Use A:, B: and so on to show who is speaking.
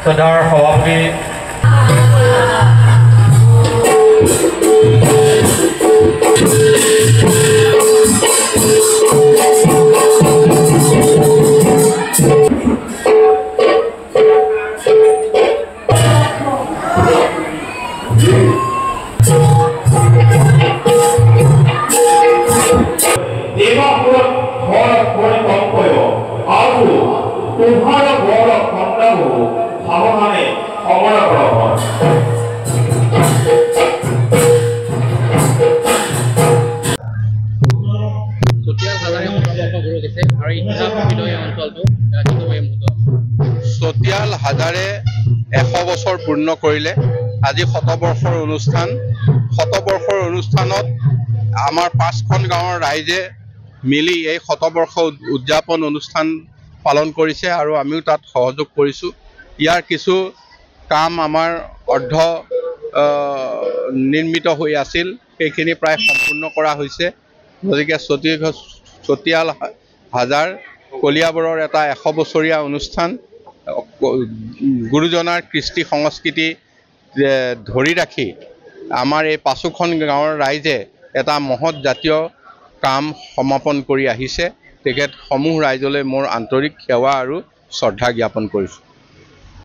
A: শ্ৰদ্ধাৰ সভাপতি
B: চতিয়াল হাজাৰে 100 বছৰ পূৰ্ণ কৰিলে। আজি শতবৰ্ষৰ অনুষ্ঠানত আমাৰ 5খন গাঁৱৰ ৰাইজে মিলি এই শতবৰ্ষ উদযাপন অনুষ্ঠান পালন কৰিছে আৰু আমিও তাত সহযোগ কৰিছোঁ। ইয়াৰ কিছু কাম আমাৰ অৰ্ধ নিৰ্মিত হৈ আছিল, সেইখিনি প্ৰায় সম্পূৰ্ণ কৰা হৈছে। গতিকে চতিয়াল হাজাৰ কলিয়াবৰৰ এটা 100 বছৰীয়া অনুষ্ঠান গুৰুজনাৰ কৃষ্টি সংস্কৃতি ধৰি ৰাখি আমাৰ এই 5খন গাঁৱৰ ৰাইজে এটা মহৎ জাতীয় কাম সমাপন কৰি আহিছে। তেখেত সমূহ ৰাইজলৈ মোৰ আন্তৰিক সেৱা আৰু শ্ৰদ্ধা জ্ঞাপন কৰিছোঁ।